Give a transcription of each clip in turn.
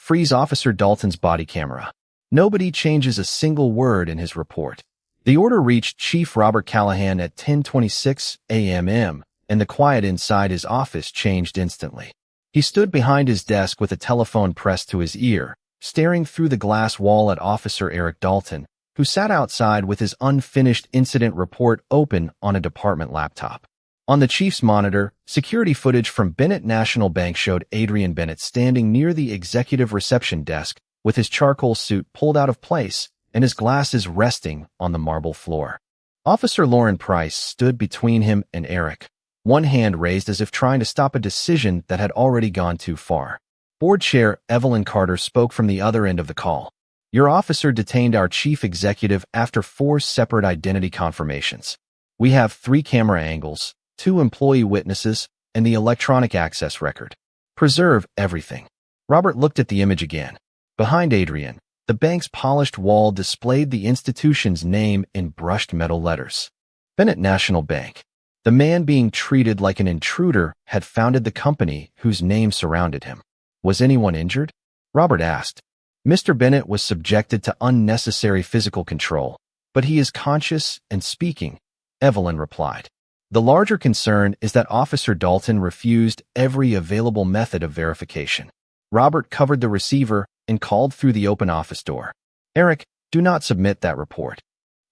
Freeze Officer Dalton's body camera. Nobody changes a single word in his report. The order reached Chief Robert Callahan at 10:26 a.m., and the quiet inside his office changed instantly. He stood behind his desk with a telephone pressed to his ear, staring through the glass wall at Officer Eric Dalton, who sat outside with his unfinished incident report open on a department laptop. On the chief's monitor, security footage from Bennett National Bank showed Adrian Bennett standing near the executive reception desk with his charcoal suit pulled out of place and his glasses resting on the marble floor. Officer Lauren Price stood between him and Eric, one hand raised as if trying to stop a decision that had already gone too far. Board Chair Evelyn Carter spoke from the other end of the call. Your officer detained our chief executive after 4 separate identity confirmations. We have 3 camera angles, 2 employee witnesses, and the electronic access record. Preserve everything. Robert looked at the image again. Behind Adrian, the bank's polished wall displayed the institution's name in brushed metal letters. Bennett National Bank. The man being treated like an intruder had founded the company whose name surrounded him. Was anyone injured? Robert asked. Mr. Bennett was subjected to unnecessary physical control, but he is conscious and speaking, Evelyn replied. The larger concern is that Officer Dalton refused every available method of verification. Robert covered the receiver and called through the open office door. Eric, do not submit that report.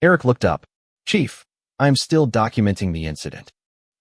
Eric looked up. Chief, I am still documenting the incident.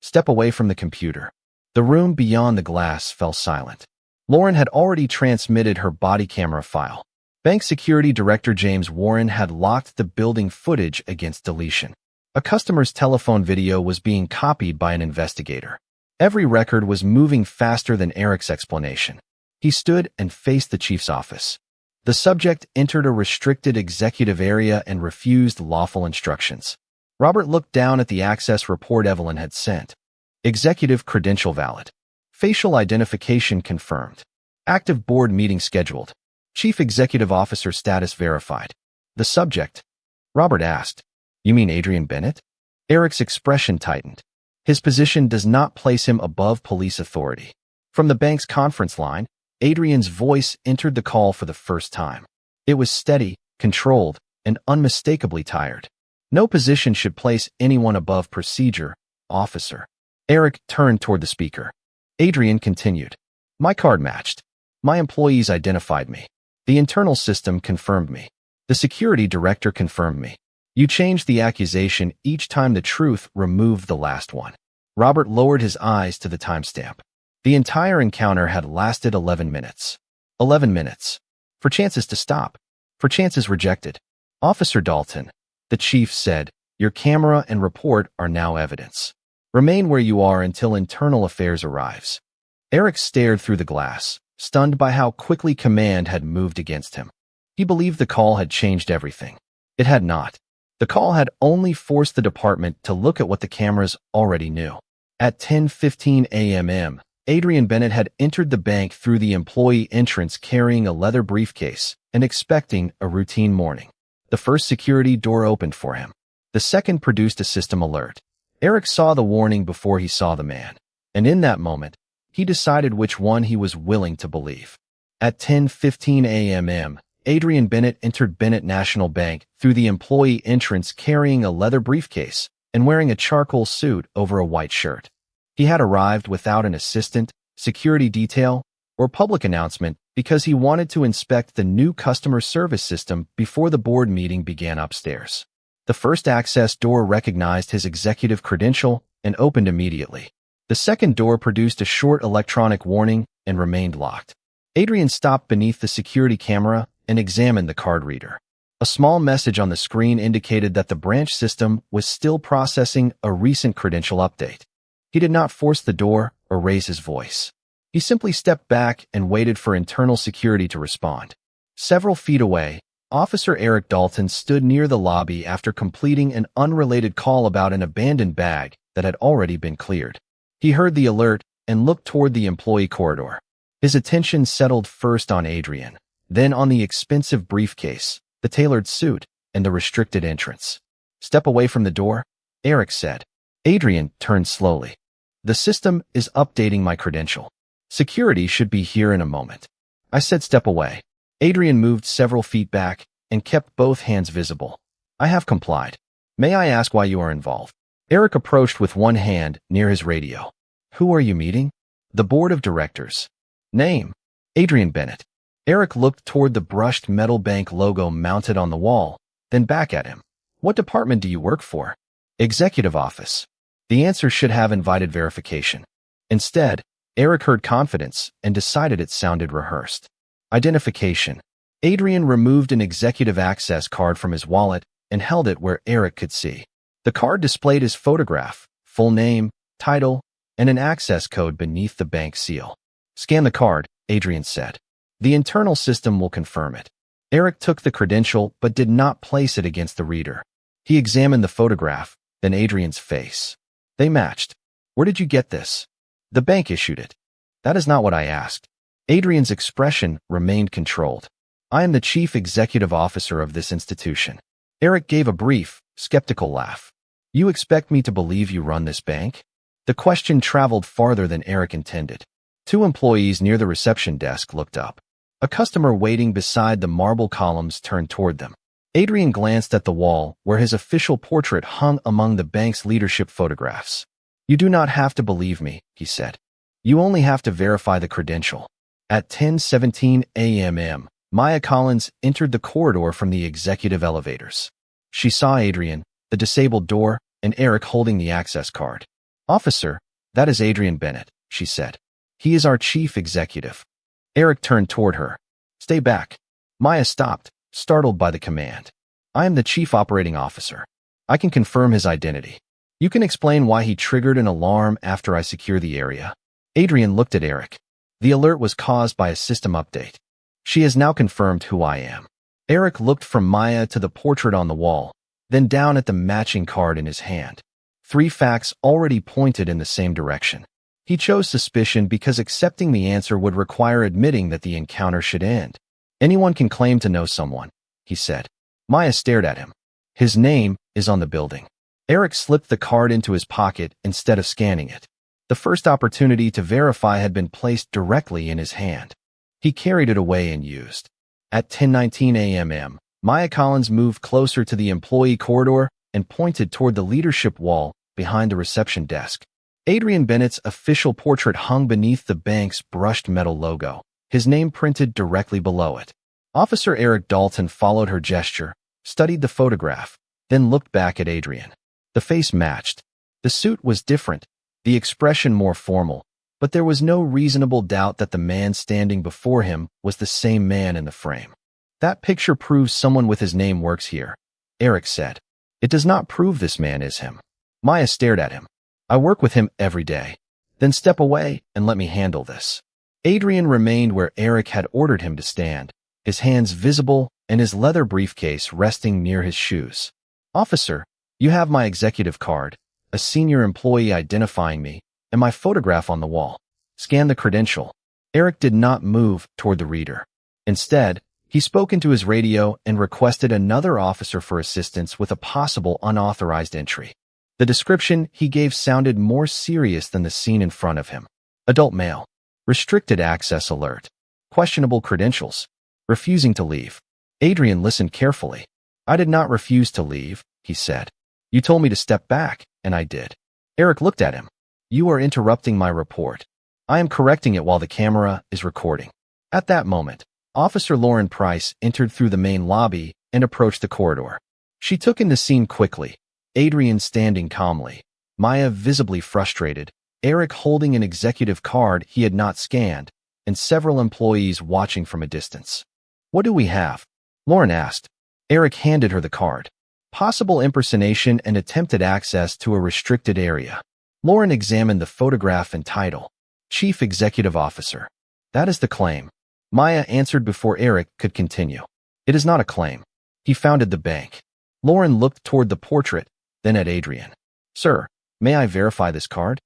Step away from the computer. The room beyond the glass fell silent. Lauren had already transmitted her body camera file. Bank Security Director James Warren had locked the building footage against deletion. A customer's telephone video was being copied by an investigator. Every record was moving faster than Eric's explanation. He stood and faced the chief's office. The subject entered a restricted executive area and refused lawful instructions. Robert looked down at the access report Evelyn had sent. Executive credential valid. Facial identification confirmed. Active board meeting scheduled. Chief Executive Officer status verified. The subject? Robert asked. You mean Adrian Bennett? Eric's expression tightened. His position does not place him above police authority. From the bank's conference line, Adrian's voice entered the call for the first time. It was steady, controlled, and unmistakably tired. No position should place anyone above procedure, officer. Eric turned toward the speaker. Adrian continued. My card matched. My employees identified me. The internal system confirmed me. The security director confirmed me. You changed the accusation each time the truth removed the last one. Robert lowered his eyes to the timestamp. The entire encounter had lasted 11 minutes. 11 minutes. For chances to stop. For chances rejected. Officer Dalton, the chief said, your camera and report are now evidence. Remain where you are until internal affairs arrives. Eric stared through the glass, stunned by how quickly command had moved against him. He believed the call had changed everything. It had not. The call had only forced the department to look at what the cameras already knew. At 10:15 a.m., Adrian Bennett had entered the bank through the employee entrance carrying a leather briefcase and expecting a routine morning. The first security door opened for him. The second produced a system alert. Eric saw the warning before he saw the man, and in that moment, he decided which one he was willing to believe. At 10:15 a.m., Adrian Bennett entered Bennett National Bank through the employee entrance carrying a leather briefcase and wearing a charcoal suit over a white shirt. He had arrived without an assistant, security detail, or public announcement because he wanted to inspect the new customer service system before the board meeting began upstairs. The first access door recognized his executive credential and opened immediately. The second door produced a short electronic warning and remained locked. Adrian stopped beneath the security camera and examined the card reader. A small message on the screen indicated that the branch system was still processing a recent credential update. He did not force the door or raise his voice. He simply stepped back and waited for internal security to respond. Several feet away, Officer Eric Dalton stood near the lobby after completing an unrelated call about an abandoned bag that had already been cleared. He heard the alert and looked toward the employee corridor. His attention settled first on Adrian, then on the expensive briefcase, the tailored suit, and the restricted entrance. Step away from the door, Eric said. Adrian turned slowly. The system is updating my credential. Security should be here in a moment. I said step away. Adrian moved several feet back and kept both hands visible. I have complied. May I ask why you are involved? Eric approached with one hand near his radio. Who are you meeting? The board of directors. Name? Adrian Bennett. Eric looked toward the brushed metal bank logo mounted on the wall, then back at him. What department do you work for? Executive office. The answer should have invited verification. Instead, Eric heard confidence and decided it sounded rehearsed. Identification. Adrian removed an executive access card from his wallet and held it where Eric could see. The card displayed his photograph, full name, title, and an access code beneath the bank seal. Scan the card, Adrian said. The internal system will confirm it. Eric took the credential but did not place it against the reader. He examined the photograph, then Adrian's face. They matched. Where did you get this? The bank issued it. That is not what I asked. Adrian's expression remained controlled. I am the chief executive officer of this institution. Eric gave a brief, skeptical laugh. You expect me to believe you run this bank? The question traveled farther than Eric intended. Two employees near the reception desk looked up. A customer waiting beside the marble columns turned toward them. Adrian glanced at the wall where his official portrait hung among the bank's leadership photographs. You do not have to believe me, he said. You only have to verify the credential. At 10:17 a.m., Maya Collins entered the corridor from the executive elevators. She saw Adrian, the disabled door, and Eric holding the access card. Officer, that is Adrian Bennett, she said. He is our chief executive. Eric turned toward her. Stay back. Maya stopped, startled by the command. I am the chief operating officer. I can confirm his identity. You can explain why he triggered an alarm after I secure the area. Adrian looked at Eric. The alert was caused by a system update. She has now confirmed who I am. Eric looked from Maya to the portrait on the wall, then down at the matching card in his hand. Three facts already pointed in the same direction. He chose suspicion because accepting the answer would require admitting that the encounter should end. Anyone can claim to know someone, he said. Maya stared at him. His name is on the building. Eric slipped the card into his pocket instead of scanning it. The first opportunity to verify had been placed directly in his hand. He carried it away and used. At 10:19 a.m., Maya Collins moved closer to the employee corridor and pointed toward the leadership wall behind the reception desk. Adrian Bennett's official portrait hung beneath the bank's brushed metal logo, his name printed directly below it. Officer Eric Dalton followed her gesture, studied the photograph, then looked back at Adrian. The face matched. The suit was different, the expression more formal, but there was no reasonable doubt that the man standing before him was the same man in the frame. That picture proves someone with his name works here, Eric said. It does not prove this man is him. Maya stared at him. I work with him every day. Then step away and let me handle this. Adrian remained where Eric had ordered him to stand, his hands visible and his leather briefcase resting near his shoes. Officer, you have my executive card, a senior employee identifying me, and my photograph on the wall. Scan the credential. Eric did not move toward the reader. Instead, he spoke into his radio and requested another officer for assistance with a possible unauthorized entry. The description he gave sounded more serious than the scene in front of him. Adult male. Restricted access alert. Questionable credentials. Refusing to leave. Adrian listened carefully. I did not refuse to leave, he said. You told me to step back, and I did. Eric looked at him. You are interrupting my report. I am correcting it while the camera is recording. At that moment, Officer Lauren Price entered through the main lobby and approached the corridor. She took in the scene quickly. Adrian standing calmly, Maya visibly frustrated, Eric holding an executive card he had not scanned, and several employees watching from a distance. What do we have? Lauren asked. Eric handed her the card. Possible impersonation and attempted access to a restricted area. Lauren examined the photograph and title. Chief Executive Officer. That is the claim. Maya answered before Eric could continue. It is not a claim. He founded the bank. Lauren looked toward the portrait, then at Adrian. Sir, may I verify this card?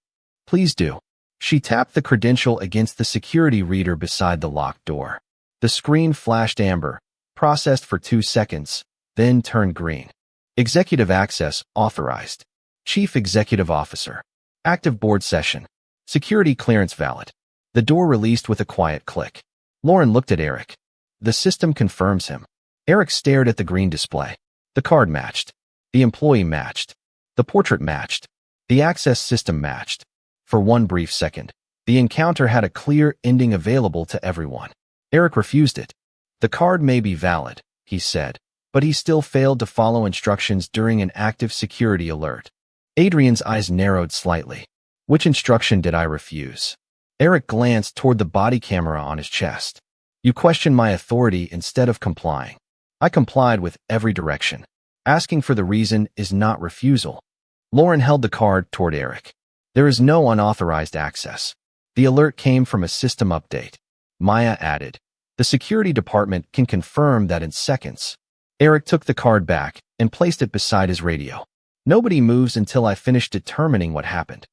Please do. She tapped the credential against the security reader beside the locked door. The screen flashed amber, processed for 2 seconds, then turned green. Executive access authorized. Chief Executive Officer. Active board session. Security clearance valid. The door released with a quiet click. Lauren looked at Eric. The system confirms him. Eric stared at the green display. The card matched. The employee matched. The portrait matched. The access system matched. For one brief second, the encounter had a clear ending available to everyone. Eric refused it. The card may be valid, he said, but he still failed to follow instructions during an active security alert. Adrian's eyes narrowed slightly. Which instruction did I refuse? Eric glanced toward the body camera on his chest. You questioned my authority instead of complying. I complied with every direction. Asking for the reason is not refusal. Lauren held the card toward Eric. There is no unauthorized access. The alert came from a system update. Maya added. The security department can confirm that in seconds. Eric took the card back and placed it beside his radio. Nobody moves until I finish determining what happened.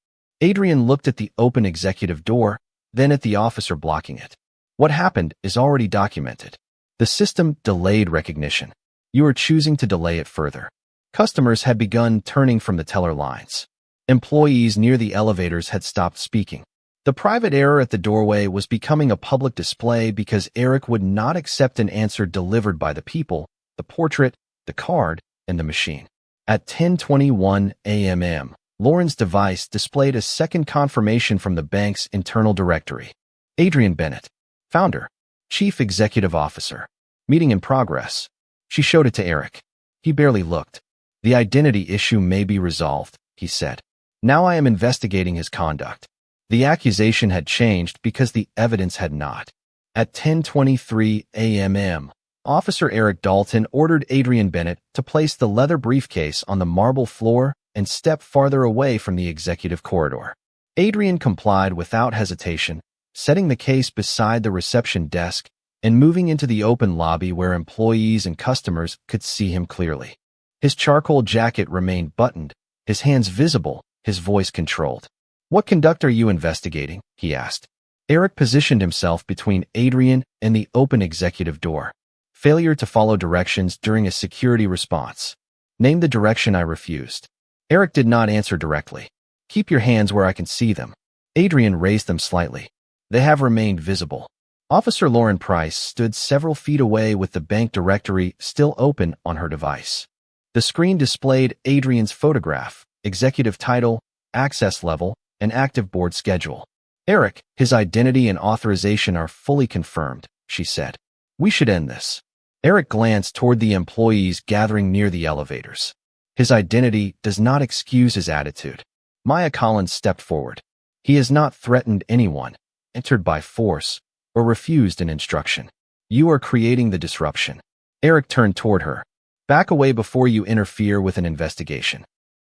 Adrian looked at the open executive door, then at the officer blocking it. What happened is already documented. The system delayed recognition. You are choosing to delay it further. Customers had begun turning from the teller lines. Employees near the elevators had stopped speaking. The private error at the doorway was becoming a public display because Eric would not accept an answer delivered by the people, the portrait, the card, and the machine. At 10:21 a.m., Lauren's device displayed a second confirmation from the bank's internal directory. Adrian Bennett, founder, chief executive officer. Meeting in progress. She showed it to Eric. He barely looked. The identity issue may be resolved, he said. Now I am investigating his conduct. The accusation had changed because the evidence had not. At 10:23 a.m., Officer Eric Dalton ordered Adrian Bennett to place the leather briefcase on the marble floor and step farther away from the executive corridor. Adrian complied without hesitation, setting the case beside the reception desk and moving into the open lobby where employees and customers could see him clearly. His charcoal jacket remained buttoned, his hands visible, his voice controlled. What conduct are you investigating? He asked. Eric positioned himself between Adrian and the open executive door. Failure to follow directions during a security response. Name the direction I refused. Eric did not answer directly. Keep your hands where I can see them. Adrian raised them slightly. They have remained visible. Officer Lauren Price stood several feet away with the bank directory still open on her device. The screen displayed Adrian's photograph, executive title, access level, and active board schedule. Eric, his identity and authorization are fully confirmed, she said. We should end this. Eric glanced toward the employees gathering near the elevators. His identity does not excuse his attitude. Maya Collins stepped forward. He has not threatened anyone, entered by force, or refused an instruction. You are creating the disruption. Eric turned toward her. Back away before you interfere with an investigation.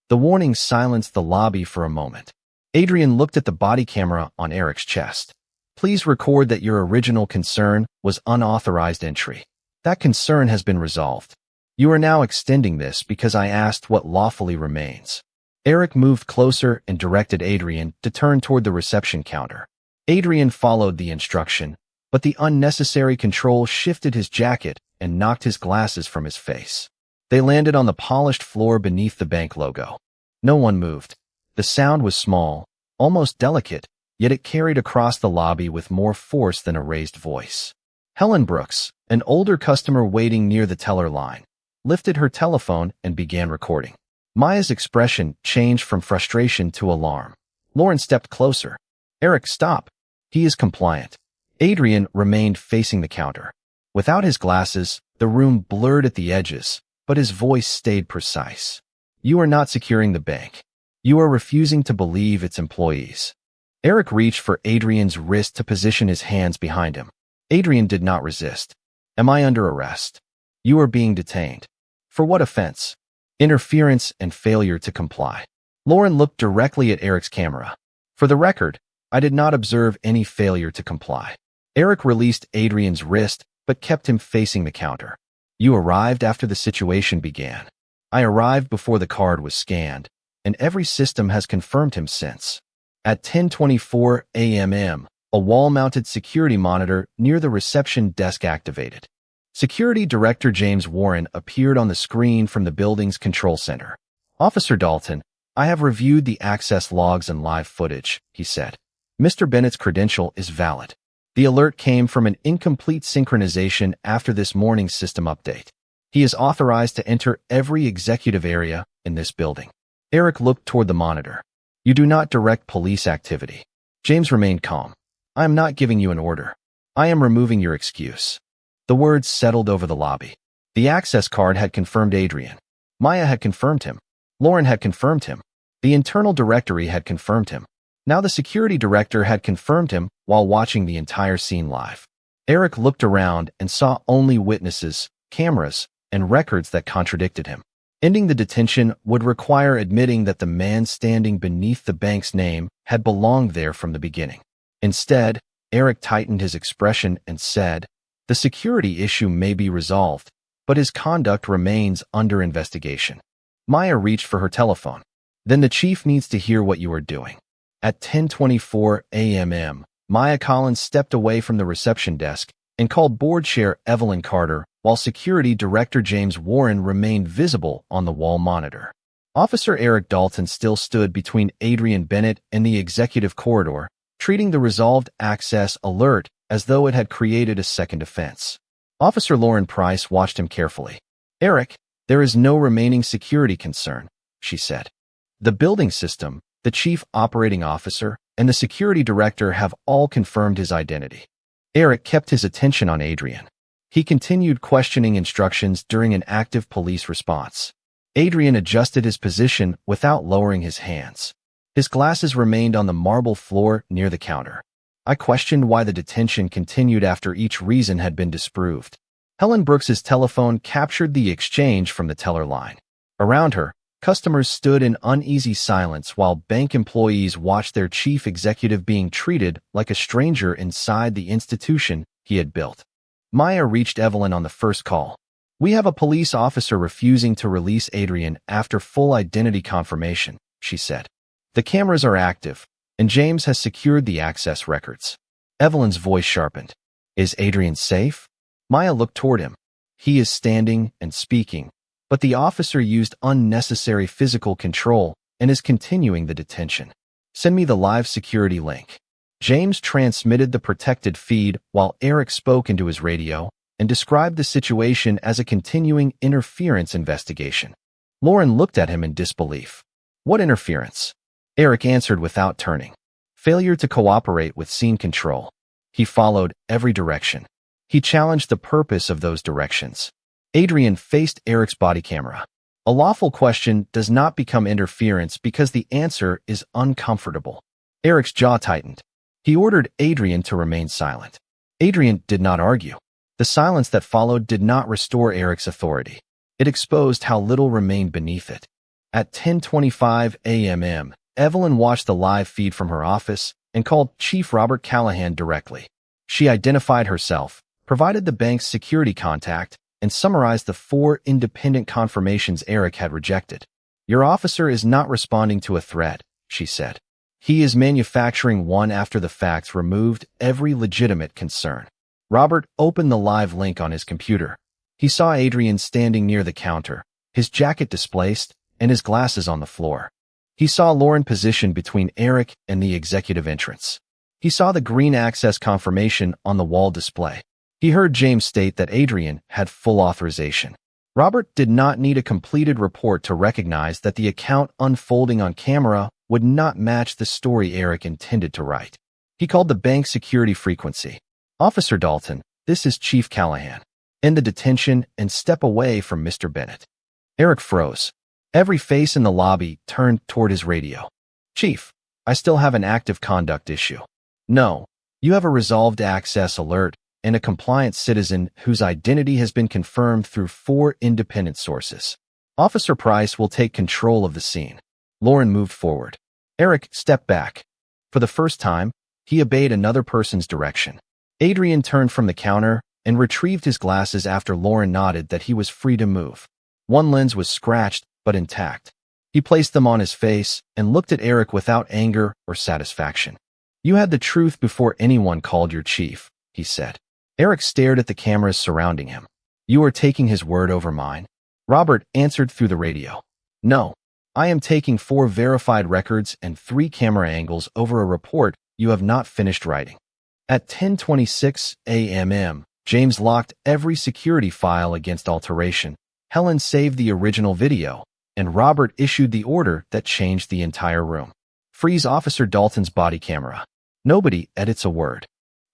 The warning silenced the lobby for a moment. Adrian looked at the body camera on Eric's chest. Please record that your original concern was unauthorized entry. That concern has been resolved. You are now extending this because I asked what lawfully remains. Eric moved closer and directed Adrian to turn toward the reception counter. Adrian followed the instruction, but the unnecessary control shifted his jacket and knocked his glasses from his face. They landed on the polished floor beneath the bank logo. No one moved. The sound was small, almost delicate, yet it carried across the lobby with more force than a raised voice. Helen Brooks, an older customer waiting near the teller line, lifted her telephone and began recording. Maya's expression changed from frustration to alarm. Lauren stepped closer. Eric, stop. He is compliant. Adrian remained facing the counter. Without his glasses, the room blurred at the edges, but his voice stayed precise. You are not securing the bank. You are refusing to believe its employees. Eric reached for Adrian's wrist to position his hands behind him. Adrian did not resist. Am I under arrest? You are being detained. For what offense? Interference and failure to comply. Lauren looked directly at Eric's camera. For the record, I did not observe any failure to comply. Eric released Adrian's wrist, but kept him facing the counter. You arrived after the situation began. I arrived before the card was scanned, and every system has confirmed him since. At 10:24 a.m., a wall-mounted security monitor near the reception desk activated. Security Director James Warren appeared on the screen from the building's control center. Officer Dalton, I have reviewed the access logs and live footage, he said. Mr. Bennett's credential is valid. The alert came from an incomplete synchronization after this morning's system update. He is authorized to enter every executive area in this building. Eric looked toward the monitor. You do not direct police activity. James remained calm. I am not giving you an order. I am removing your excuse. The words settled over the lobby. The access card had confirmed Adrian. Maya had confirmed him. Lauren had confirmed him. The internal directory had confirmed him. Now the security director had confirmed him while watching the entire scene live. Eric looked around and saw only witnesses, cameras, and records that contradicted him. Ending the detention would require admitting that the man standing beneath the bank's name had belonged there from the beginning. Instead, Eric tightened his expression and said, the security issue may be resolved, but his conduct remains under investigation. Maya reached for her telephone. Then the chief needs to hear what you are doing. At 10:24 a.m., Maya Collins stepped away from the reception desk and called board chair Evelyn Carter, while security director James Warren remained visible on the wall monitor. Officer Eric Dalton still stood between Adrian Bennett and the executive corridor, treating the resolved access alert as though it had created a second offense. Officer Lauren Price watched him carefully. Eric, there is no remaining security concern, she said. The building system, the chief operating officer, and the security director have all confirmed his identity. Eric kept his attention on Adrian. He continued questioning instructions during an active police response. Adrian adjusted his position without lowering his hands. His glasses remained on the marble floor near the counter. I questioned why the detention continued after each reason had been disproved. Helen Brooks's telephone captured the exchange from the teller line. Around her, customers stood in uneasy silence while bank employees watched their chief executive being treated like a stranger inside the institution he had built. Maya reached Evelyn on the first call. We have a police officer refusing to release Adrian after full identity confirmation, she said. The cameras are active, and James has secured the access records. Evelyn's voice sharpened. Is Adrian safe? Maya looked toward him. He is standing and speaking, but the officer used unnecessary physical control and is continuing the detention. Send me the live security link. James transmitted the protected feed while Eric spoke into his radio and described the situation as a continuing interference investigation. Lauren looked at him in disbelief. What interference? Eric answered without turning. Failure to cooperate with scene control. He followed every direction. He challenged the purpose of those directions. Adrian faced Eric's body camera. A lawful question does not become interference because the answer is uncomfortable. Eric's jaw tightened. He ordered Adrian to remain silent. Adrian did not argue. The silence that followed did not restore Eric's authority. It exposed how little remained beneath it. At 10:25 a.m., Evelyn watched the live feed from her office and called Chief Robert Callahan directly. She identified herself, provided the bank's security contact, and summarized the 4 independent confirmations Eric had rejected. Your officer is not responding to a threat, she said. He is manufacturing one after the facts removed every legitimate concern. Robert opened the live link on his computer. He saw Adrian standing near the counter, his jacket displaced, and his glasses on the floor. He saw Lauren positioned between Eric and the executive entrance. He saw the green access confirmation on the wall display. He heard James state that Adrian had full authorization. Robert did not need a completed report to recognize that the account unfolding on camera would not match the story Eric intended to write. He called the bank security frequency. Officer Dalton, this is Chief Callahan. End the detention and step away from Mr. Bennett. Eric froze. Every face in the lobby turned toward his radio. Chief, I still have an active conduct issue. No, you have a resolved access alert and a compliant citizen whose identity has been confirmed through 4 independent sources. Officer Price will take control of the scene. Lauren moved forward. Eric stepped back. For the first time, he obeyed another person's direction. Adrian turned from the counter and retrieved his glasses after Lauren nodded that he was free to move. One lens was scratched but intact. He placed them on his face and looked at Eric without anger or satisfaction. You had the truth before anyone called your chief, he said. Eric stared at the cameras surrounding him. You are taking his word over mine? Robert answered through the radio. No, I am taking 4 verified records and 3 camera angles over a report you have not finished writing. At 10:26 a.m., James locked every security file against alteration. Helen saved the original video, and Robert issued the order that changed the entire room. Freeze Officer Dalton's body camera. Nobody edits a word.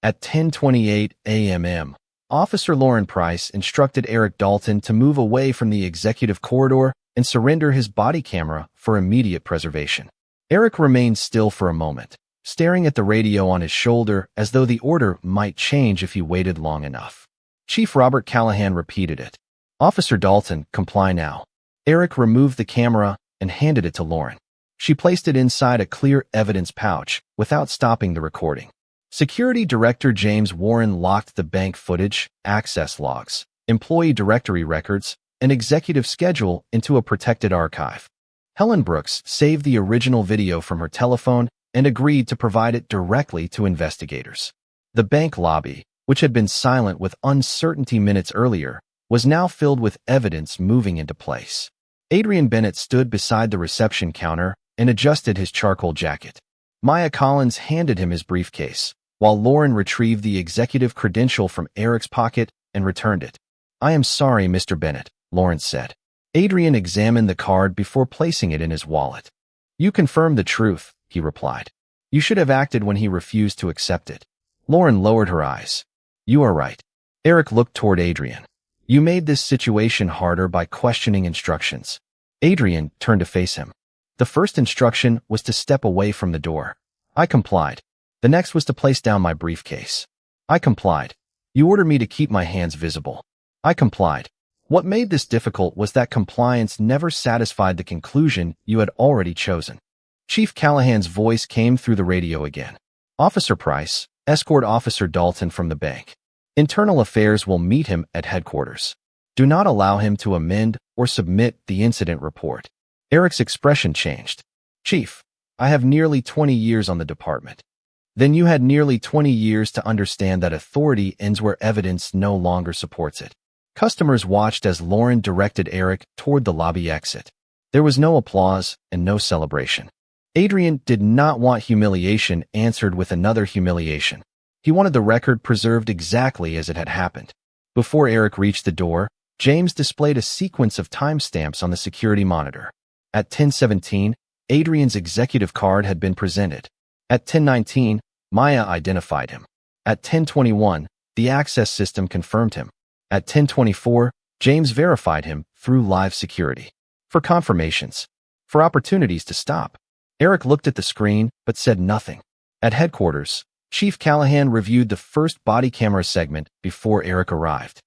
At 10:28 a.m., Officer Lauren Price instructed Eric Dalton to move away from the executive corridor and surrender his body camera for immediate preservation. Eric remained still for a moment, staring at the radio on his shoulder as though the order might change if he waited long enough. Chief Robert Callahan repeated it. Officer Dalton, comply now. Eric removed the camera and handed it to Lauren. She placed it inside a clear evidence pouch without stopping the recording. Security Director James Warren locked the bank footage, access logs, employee directory records, and executive schedule into a protected archive. Helen Brooks saved the original video from her telephone and agreed to provide it directly to investigators. The bank lobby, which had been silent with uncertainty minutes earlier, was now filled with evidence moving into place. Adrian Bennett stood beside the reception counter and adjusted his charcoal jacket. Maya Collins handed him his briefcase, while Lauren retrieved the executive credential from Eric's pocket and returned it. I am sorry, Mr. Bennett, Lauren said. Adrian examined the card before placing it in his wallet. You confirmed the truth, he replied. You should have acted when he refused to accept it. Lauren lowered her eyes. You are right. Eric looked toward Adrian. You made this situation harder by questioning instructions. Adrian turned to face him. The first instruction was to step away from the door. I complied. The next was to place down my briefcase. I complied. You ordered me to keep my hands visible. I complied. What made this difficult was that compliance never satisfied the conclusion you had already chosen. Chief Callahan's voice came through the radio again. Officer Price, escort Officer Dalton from the bank. Internal Affairs will meet him at headquarters. Do not allow him to amend or submit the incident report. Eric's expression changed. Chief, I have nearly 20 years on the department. Then you had nearly 20 years to understand that authority ends where evidence no longer supports it. Customers watched as Lauren directed Eric toward the lobby exit. There was no applause and no celebration. Adrian did not want humiliation answered with another humiliation. He wanted the record preserved exactly as it had happened. Before Eric reached the door, James displayed a sequence of timestamps on the security monitor. At 10:17, Adrian's executive card had been presented. At 10:19, Maya identified him. At 10:21, the access system confirmed him. At 10:24, James verified him through live security. For confirmations. For opportunities to stop. Eric looked at the screen but said nothing. At headquarters, Chief Callahan reviewed the first body camera segment before Eric arrived.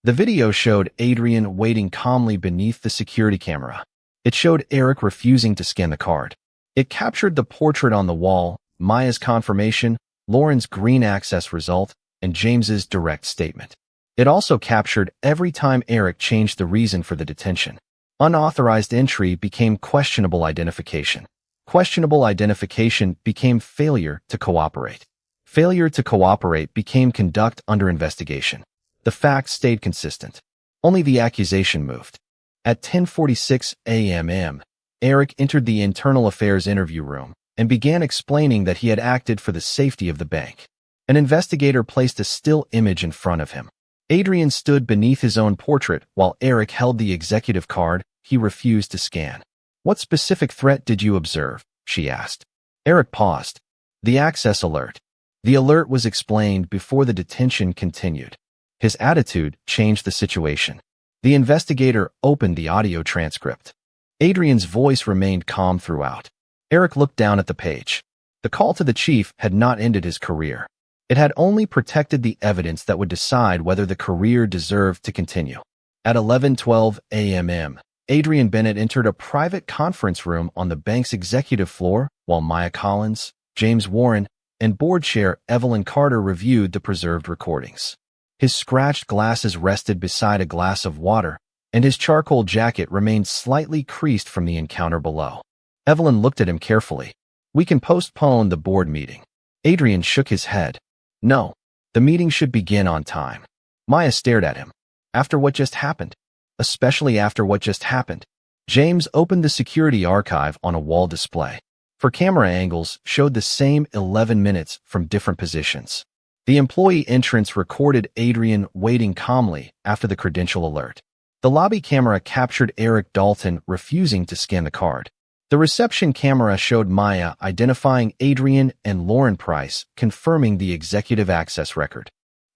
The video showed Adrian waiting calmly beneath the security camera. It showed Eric refusing to scan the card. It captured the portrait on the wall, Maya's confirmation, Lauren's green access result, and James's direct statement. It also captured every time Eric changed the reason for the detention. Unauthorized entry became questionable identification. Questionable identification became failure to cooperate. Failure to cooperate became conduct under investigation. The facts stayed consistent. Only the accusation moved. At 10:46 a.m., Eric entered the Internal Affairs interview room and began explaining that he had acted for the safety of the bank. An investigator placed a still image in front of him. Adrian stood beneath his own portrait while Eric held the executive card he refused to scan. What specific threat did you observe? She asked. Eric paused. The access alert. The alert was explained before the detention continued. His attitude changed the situation. The investigator opened the audio transcript. Adrian's voice remained calm throughout. Eric looked down at the page. The call to the chief had not ended his career. It had only protected the evidence that would decide whether the career deserved to continue. At 11:12 a.m., Adrian Bennett entered a private conference room on the bank's executive floor while Maya Collins, James Warren, and board chair Evelyn Carter reviewed the preserved recordings. His scratched glasses rested beside a glass of water, and his charcoal jacket remained slightly creased from the encounter below. Evelyn looked at him carefully. We can postpone the board meeting. Adrian shook his head. No, the meeting should begin on time. Maya stared at him. After what just happened? Especially after what just happened. James opened the security archive on a wall display. For camera angles showed the same 11 minutes from different positions. The employee entrance recorded Adrian waiting calmly after the credential alert. The lobby camera captured Eric Dalton refusing to scan the card. The reception camera showed Maya identifying Adrian and Lauren Price, confirming the executive access record.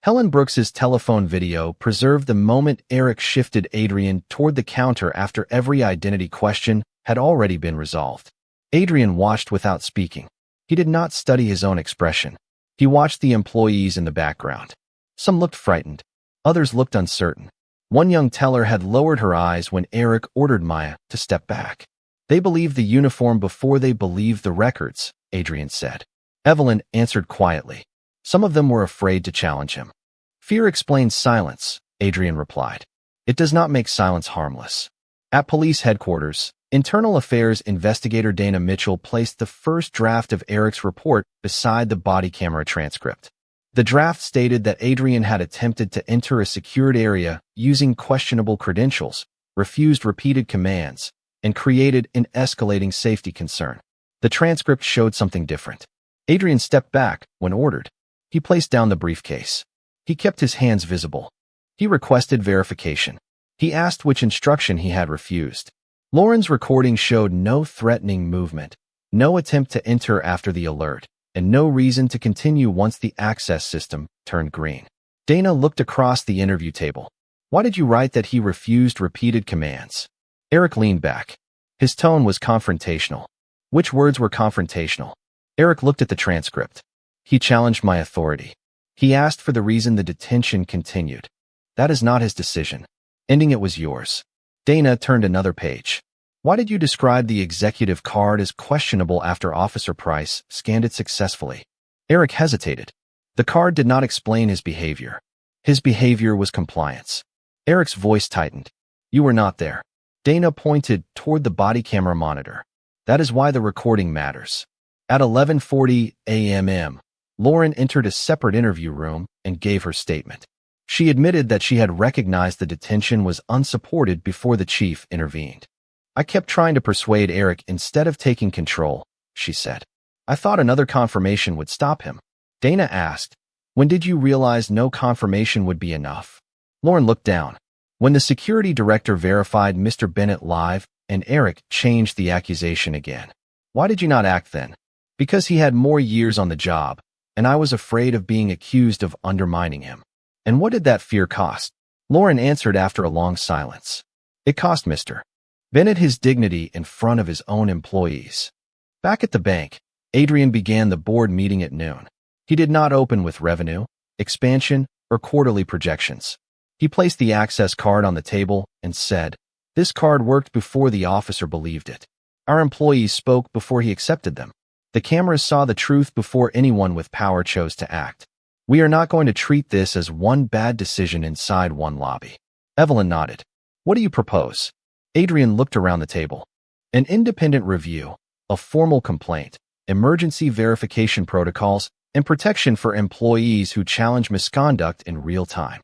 Helen Brooks's telephone video preserved the moment Eric shifted Adrian toward the counter after every identity question had already been resolved. Adrian watched without speaking. He did not study his own expression. He watched the employees in the background. Some looked frightened. Others looked uncertain. One young teller had lowered her eyes when Eric ordered Maya to step back. They believed the uniform before they believed the records, Adrian said. Evelyn answered quietly. Some of them were afraid to challenge him. Fear explains silence, Adrian replied. It does not make silence harmless. At police headquarters, Internal Affairs investigator Dana Mitchell placed the first draft of Eric's report beside the body camera transcript. The draft stated that Adrian had attempted to enter a secured area using questionable credentials, refused repeated commands, and created an escalating safety concern. The transcript showed something different. Adrian stepped back when ordered. He placed down the briefcase. He kept his hands visible. He requested verification. He asked which instruction he had refused. Lauren's recording showed no threatening movement, no attempt to enter after the alert, and no reason to continue once the access system turned green. Dana looked across the interview table. Why did you write that he refused repeated commands? Eric leaned back. His tone was confrontational. Which words were confrontational? Eric looked at the transcript. He challenged my authority. He asked for the reason the detention continued. That is not his decision. Ending it was yours. Dana turned another page. Why did you describe the executive card as questionable after Officer Price scanned it successfully? Eric hesitated. The card did not explain his behavior. His behavior was compliance. Eric's voice tightened. You were not there. Dana pointed toward the body camera monitor. That is why the recording matters. At 11:40 a.m., Lauren entered a separate interview room and gave her statement. She admitted that she had recognized the detention was unsupported before the chief intervened. I kept trying to persuade Eric instead of taking control, she said. I thought another confirmation would stop him. Dana asked, when did you realize no confirmation would be enough? Lauren looked down. When the security director verified Mr. Bennett live and Eric changed the accusation again. Why did you not act then? Because he had more years on the job, and I was afraid of being accused of undermining him. And what did that fear cost? Lauren answered after a long silence. It cost Mr. Bennett his dignity in front of his own employees. Back at the bank, Adrian began the board meeting at noon. He did not open with revenue, expansion, or quarterly projections. He placed the access card on the table and said, this card worked before the officer believed it. Our employees spoke before he accepted them. The cameras saw the truth before anyone with power chose to act. We are not going to treat this as one bad decision inside one lobby. Evelyn nodded. What do you propose? Adrian looked around the table. An independent review, a formal complaint, emergency verification protocols, and protection for employees who challenge misconduct in real time.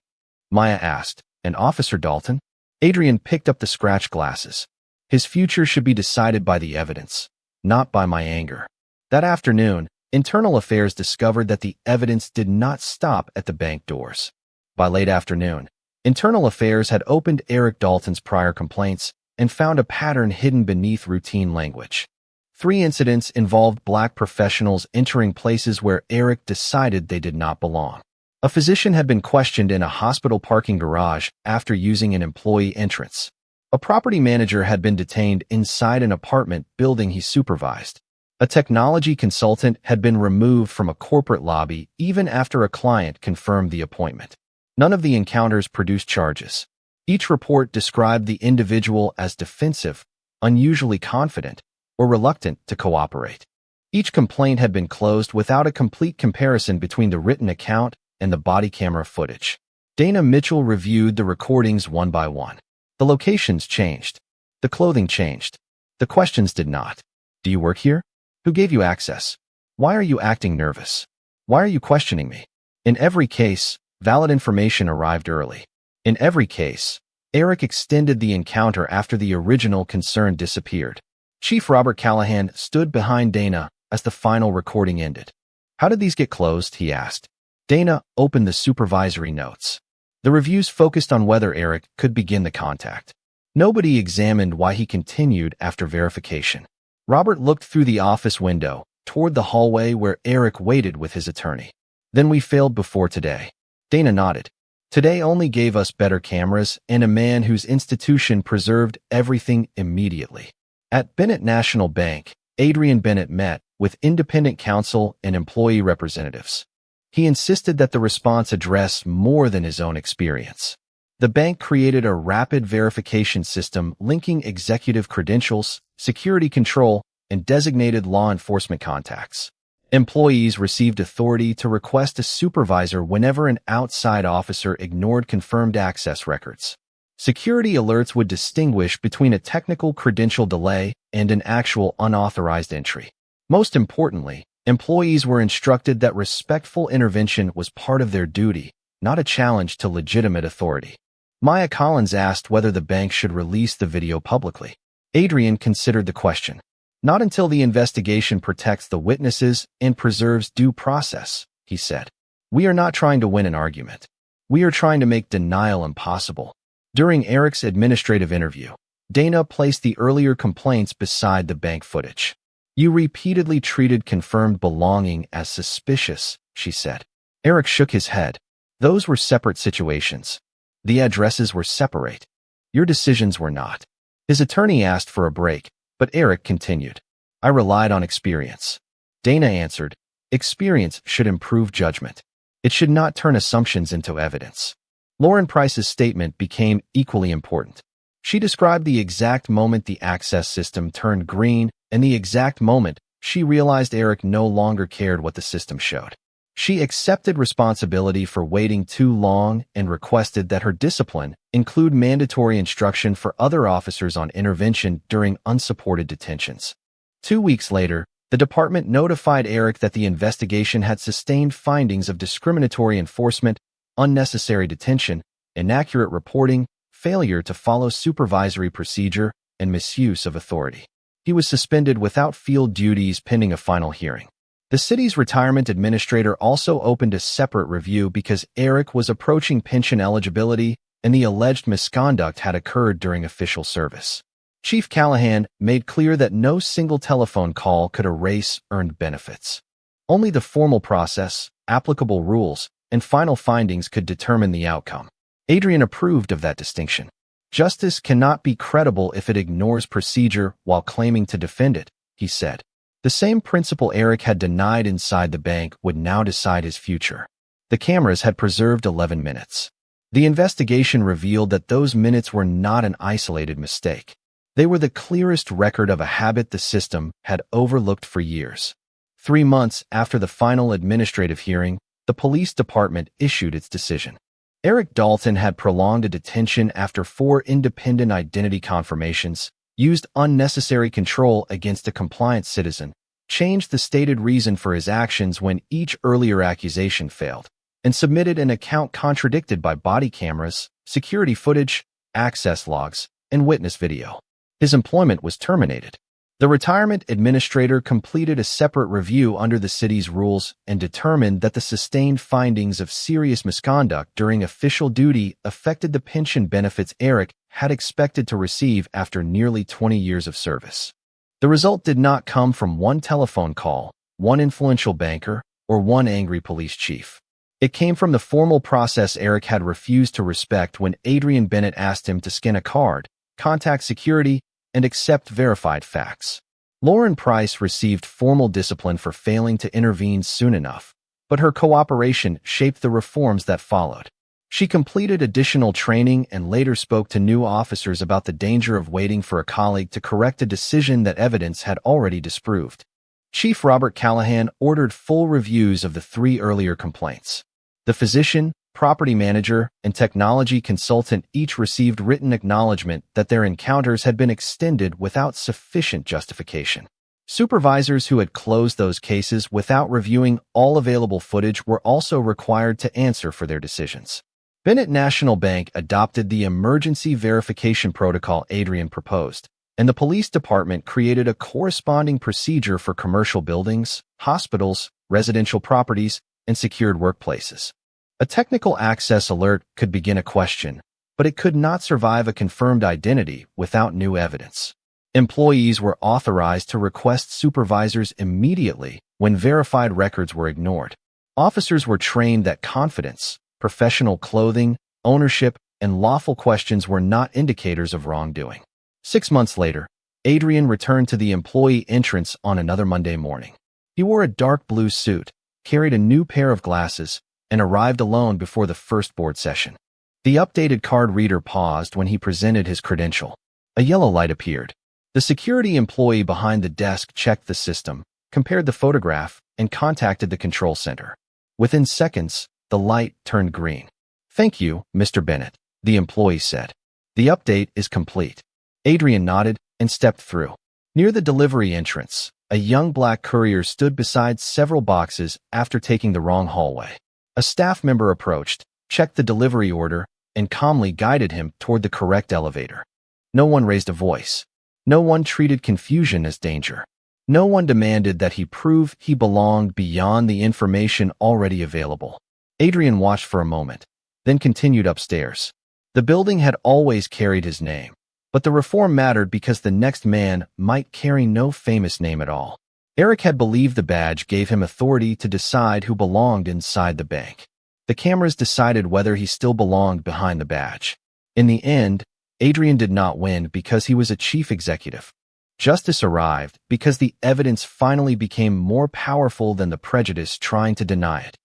Maya asked, and Officer Dalton? Adrian picked up the scratch glasses. His future should be decided by the evidence, not by my anger. That afternoon, Internal Affairs discovered that the evidence did not stop at the bank doors. By late afternoon, Internal Affairs had opened Eric Dalton's prior complaints and found a pattern hidden beneath routine language. 3 incidents involved black professionals entering places where Eric decided they did not belong. A physician had been questioned in a hospital parking garage after using an employee entrance. A property manager had been detained inside an apartment building he supervised. A technology consultant had been removed from a corporate lobby even after a client confirmed the appointment. None of the encounters produced charges. Each report described the individual as defensive, unusually confident, or reluctant to cooperate. Each complaint had been closed without a complete comparison between the written account and the body camera footage. Dana Mitchell reviewed the recordings one by one. The locations changed. The clothing changed. The questions did not. Do you work here? Who gave you access? Why are you acting nervous? Why are you questioning me? In every case, valid information arrived early. In every case, Eric extended the encounter after the original concern disappeared. Chief Robert Callahan stood behind Dana as the final recording ended. How did these get closed? He asked. Dana opened the supervisory notes. The reviews focused on whether Eric could begin the contact. Nobody examined why he continued after verification. Robert looked through the office window, toward the hallway where Eric waited with his attorney. Then we failed before today. Dana nodded. Today only gave us better cameras and a man whose institution preserved everything immediately. At Bennett National Bank, Adrian Bennett met with independent counsel and employee representatives. He insisted that the response address more than his own experience. The bank created a rapid verification system linking executive credentials, security control, and designated law enforcement contacts. Employees received authority to request a supervisor whenever an outside officer ignored confirmed access records. Security alerts would distinguish between a technical credential delay and an actual unauthorized entry. Most importantly, employees were instructed that respectful intervention was part of their duty, not a challenge to legitimate authority. Maya Collins asked whether the bank should release the video publicly. Adrian considered the question. Not until the investigation protects the witnesses and preserves due process, he said. We are not trying to win an argument. We are trying to make denial impossible. During Eric's administrative interview, Dana placed the earlier complaints beside the bank footage. You repeatedly treated confirmed belonging as suspicious, she said. Eric shook his head. Those were separate situations. The addresses were separate. Your decisions were not. His attorney asked for a break, but Eric continued. I relied on experience. Dana answered, experience should improve judgment. It should not turn assumptions into evidence. Lauren Price's statement became equally important. She described the exact moment the access system turned green and the exact moment she realized Eric no longer cared what the system showed. She accepted responsibility for waiting too long and requested that her discipline include mandatory instruction for other officers on intervention during unsupported detentions. 2 weeks later, the department notified Eric that the investigation had sustained findings of discriminatory enforcement, unnecessary detention, inaccurate reporting, failure to follow supervisory procedure, and misuse of authority. He was suspended without field duties pending a final hearing. The city's retirement administrator also opened a separate review because Eric was approaching pension eligibility and the alleged misconduct had occurred during official service. Chief Callahan made clear that no single telephone call could erase earned benefits. Only the formal process, applicable rules, and final findings could determine the outcome. Adrian approved of that distinction. Justice cannot be credible if it ignores procedure while claiming to defend it, he said. The same principle Eric had denied inside the bank would now decide his future. The cameras had preserved 11 minutes. The investigation revealed that those minutes were not an isolated mistake. They were the clearest record of a habit the system had overlooked for years. 3 months after the final administrative hearing, the police department issued its decision. Eric Dalton had prolonged a detention after 4 independent identity confirmations, used unnecessary control against a compliant citizen, changed the stated reason for his actions when each earlier accusation failed, and submitted an account contradicted by body cameras, security footage, access logs, and witness video. His employment was terminated. The retirement administrator completed a separate review under the city's rules and determined that the sustained findings of serious misconduct during official duty affected the pension benefits Eric had expected to receive after nearly 20 years of service. The result did not come from one telephone call, one influential banker, or one angry police chief. It came from the formal process Eric had refused to respect when Adrian Bennett asked him to scan a card, contact security, and accept verified facts. Lauren Price received formal discipline for failing to intervene soon enough, but her cooperation shaped the reforms that followed. She completed additional training and later spoke to new officers about the danger of waiting for a colleague to correct a decision that evidence had already disproved. Chief Robert Callahan ordered full reviews of the 3 earlier complaints. The physician, property manager, and technology consultant each received written acknowledgement that their encounters had been extended without sufficient justification. Supervisors who had closed those cases without reviewing all available footage were also required to answer for their decisions. Bennett National Bank adopted the emergency verification protocol Adrian proposed, and the police department created a corresponding procedure for commercial buildings, hospitals, residential properties, and secured workplaces. A technical access alert could begin a question, but it could not survive a confirmed identity without new evidence. Employees were authorized to request supervisors immediately when verified records were ignored. Officers were trained that confidence, professional clothing, ownership, and lawful questions were not indicators of wrongdoing. 6 months later, Adrian returned to the employee entrance on another Monday morning. He wore a dark blue suit, carried a new pair of glasses, and arrived alone before the first board session. The updated card reader paused when he presented his credential. A yellow light appeared. The security employee behind the desk checked the system, compared the photograph, and contacted the control center. Within seconds, the light turned green. "Thank you, Mr. Bennett," the employee said. "The update is complete." Adrian nodded and stepped through. Near the delivery entrance, a young black courier stood beside several boxes after taking the wrong hallway. A staff member approached, checked the delivery order, and calmly guided him toward the correct elevator. No one raised a voice. No one treated confusion as danger. No one demanded that he prove he belonged beyond the information already available. Adrian watched for a moment, then continued upstairs. The building had always carried his name, but the reform mattered because the next man might carry no famous name at all. Eric had believed the badge gave him authority to decide who belonged inside the bank. The cameras decided whether he still belonged behind the badge. In the end, Adrian did not win because he was a chief executive. Justice arrived because the evidence finally became more powerful than the prejudice trying to deny it.